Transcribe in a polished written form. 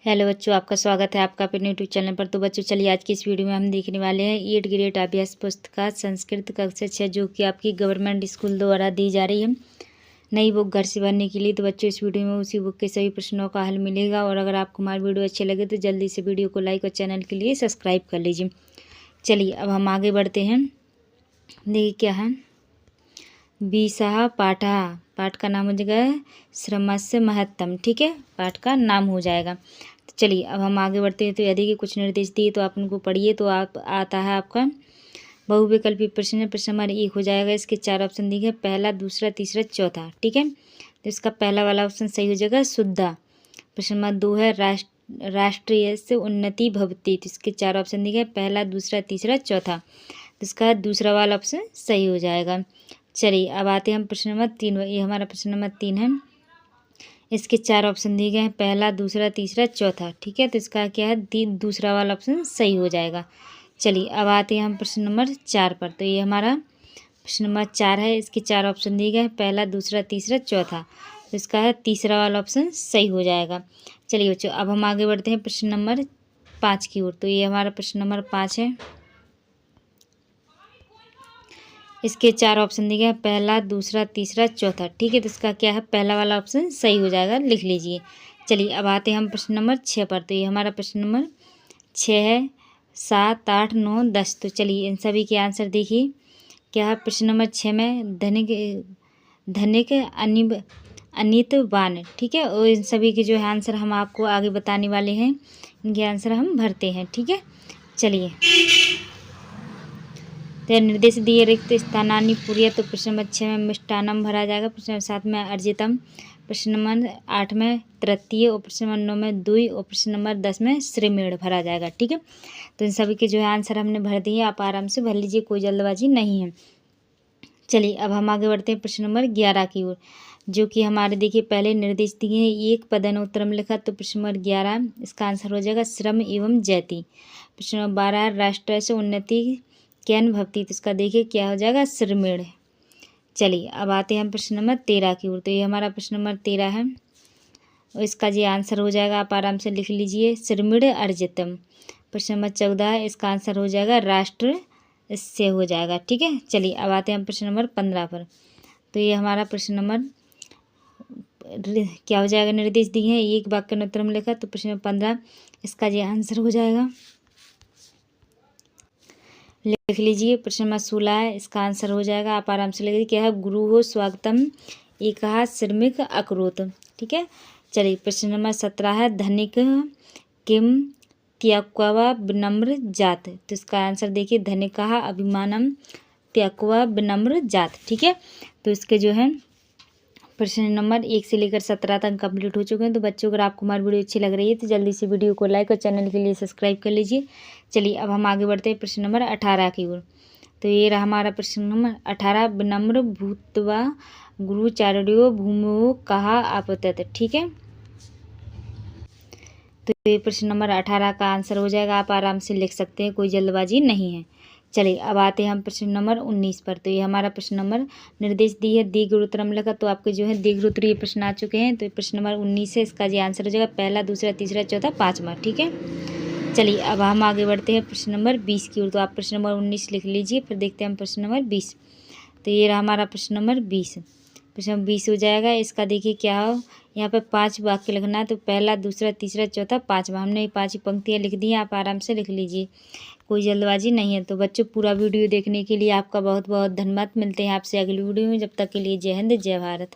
Hello बच्चों, आपका स्वागत है आपका अपने यूट्यूब चैनल पर। तो बच्चों चलिए आज की इस वीडियो में हम देखने वाले हैं 8 ग्रेड अभ्यास पुस्तक संस्कृत कक्षा 6 जो कि आपकी गवर्नमेंट स्कूल द्वारा दी जा रही है नई बुक घर से भरने के लिए। तो बच्चों इस वीडियो में उसी बुक के सभी प्रश्नों का हल मिलेगा। और अगर आपको हमारी वीडियो अच्छे लगे तो जल्दी से वीडियो को लाइक और चैनल के लिए सब्सक्राइब कर लीजिए। चलिए अब हम आगे बढ़ते हैं। देखिए क्या है, बीसहा पाठा, पाठ का नाम हो जाएगा श्रमस्य महत्तम। ठीक है, पाठ का नाम हो जाएगा। तो चलिए अब हम आगे बढ़ते हैं। तो यदि कि कुछ निर्देश दिए तो आप उनको पढ़िए। तो आप आता है आपका बहुविकल्पी प्रश्न। प्रश्न नंबर 1 हो जाएगा। इसके 4 ऑप्शन दिए हैं, पहला, दूसरा, तीसरा, चौथा। ठीक है, तो इसका पहला वाला ऑप्शन सही हो जाएगा, शुद्धा। प्रश्न नंबर 2 है राष्ट्रीय से उन्नति भवती। तो इसके 4 ऑप्शन दिए हैं, पहला, दूसरा, तीसरा, चौथा। तो इसका दूसरा वाला ऑप्शन सही हो जाएगा। चलिए अब आते हैं हम प्रश्न नंबर 3। ये हमारा प्रश्न नंबर 3 है। इसके 4 ऑप्शन दिए गए हैं, पहला, दूसरा, तीसरा, चौथा। ठीक है, तो इसका क्या है, दूसरा वाला ऑप्शन सही हो जाएगा। चलिए अब आते हैं हम प्रश्न नंबर 4 पर। तो ये हमारा प्रश्न नंबर 4 है। इसके 4 ऑप्शन दिए गए हैं, पहला, दूसरा, तीसरा, चौथा। तो इसका है तीसरा वाला ऑप्शन सही हो जाएगा। चलिए बच्चों अब हम आगे बढ़ते हैं प्रश्न नंबर 5 की ओर। तो ये हमारा प्रश्न नंबर 5 है। इसके 4 ऑप्शन दिए गए हैं, पहला, दूसरा, तीसरा, चौथा। ठीक है, तो इसका क्या है, पहला वाला ऑप्शन सही हो जाएगा, लिख लीजिए। चलिए अब आते हैं हम प्रश्न नंबर 6 पर। तो ये हमारा प्रश्न नंबर 6 है। 7, 8, 9, 10। तो चलिए इन सभी के आंसर देखिए क्या है। प्रश्न नंबर 6 में धनिक अनितवान। ठीक है, और इन सभी के जो है आंसर हम आपको आगे बताने वाले हैं। इनके आंसर हम भरते हैं। ठीक है, चलिए तो निर्देश दिए रिक्त स्थानानि पूर्य। तो प्रश्न नंबर 6 में मिष्टान्नम भरा जाएगा। प्रश्न नंबर 7 में अर्जितम। प्रश्न नंबर 8 में तृतीय। और प्रश्न नंबर 9 में द्वि। और प्रश्न नंबर 10 में श्रीमेण भरा जाएगा। ठीक है, तो इन सभी के जो है आंसर हमने भर दिए। आप आराम से भर लीजिए, कोई जल्दबाजी नहीं है। चलिए अब हम आगे बढ़ते हैं प्रश्न नंबर 11 की ओर, जो कि हमारे देखिए पहले निर्देश दिए हैं, एक पदनोत्तरम लिखा। तो प्रश्न नंबर 11 इसका आंसर हो जाएगा श्रम एवं जयति। प्रश्न नंबर 12 राष्ट्र से उन्नति कैन भक्ति। तो इसका देखिए क्या हो जाएगा, श्रीमेण। चलिए अब आते हैं हम प्रश्न नंबर 13 की ओर। तो ये हमारा प्रश्न नंबर 13 है और इसका जी आंसर हो जाएगा, आप आराम से लिख लीजिए, श्रीमेण अर्जितम। प्रश्न नंबर 14 है, इसका आंसर हो जाएगा राष्ट्र से हो जाएगा। ठीक है, चलिए अब आते हैं हम प्रश्न नंबर 15 पर। तो ये हमारा प्रश्न नंबर क्या हो जाएगा, निर्देश दिए हैं, एक वाक्य उत्तर में लिखा। तो प्रश्न नंबर 15 इसका जी आंसर हो जाएगा, लिख लीजिए। प्रश्न नंबर 16 है, इसका आंसर हो जाएगा, आप आराम से लिख लीजिए, क्या है, गुरु हो स्वागतम एकहा श्रमिक अकरोत। ठीक है, चलिए प्रश्न नंबर 17 है, धनिक किम त्यक्वा विनम्र जात। तो इसका आंसर देखिए, धनिकहा अभिमानम त्यक्वा विनम्र जात। ठीक है, तो इसके जो है प्रश्न नंबर 1 से लेकर 17 तक कंप्लीट हो चुके हैं। तो बच्चों अगर आपको हमारी वीडियो अच्छी लग रही है तो जल्दी से वीडियो को लाइक और चैनल के लिए सब्सक्राइब कर लीजिए। चलिए अब हम आगे बढ़ते हैं प्रश्न नंबर 18 की ओर। तो ये रहा हमारा प्रश्न नंबर 18, विनम्र भूतवा गुरुचार्यो भूमो कहा आपतत। ठीक है, तो ये प्रश्न नंबर 18 का आंसर हो जाएगा, आप आराम से लिख सकते हैं, कोई जल्दबाजी नहीं है। चलिए अब आते हैं हम प्रश्न नंबर 19 पर। तो ये हमारा प्रश्न नंबर निर्देश दी है दीर्घोत्तरम लिखा। तो आपके जो है दीर्घोत्तरीय प्रश्न आ चुके हैं। तो प्रश्न नंबर 19 है, इसका जी आंसर हो जाएगा पहला, दूसरा, तीसरा, चौथा, पाँचवा। ठीक है, चलिए अब हम आगे बढ़ते हैं प्रश्न नंबर 20 की ओर। तो आप प्रश्न नंबर 19 लिख लीजिए, फिर देखते हैं हम प्रश्न नंबर 20। तो ये रहा हमारा प्रश्न नंबर 20। प्रश्न नंबर 20 हो जाएगा। इसका देखिए क्या हो, यहाँ पे 5 वाक्य लिखना है। तो पहला, दूसरा, तीसरा, चौथा, पाँचवा। हमने ये 5 ही पंक्तियाँ लिख दी हैं, आप आराम से लिख लीजिए, कोई जल्दबाजी नहीं है। तो बच्चों पूरा वीडियो देखने के लिए आपका बहुत बहुत धन्यवाद। मिलते हैं आपसे अगली वीडियो में, जब तक के लिए जय हिंद, जय भारत।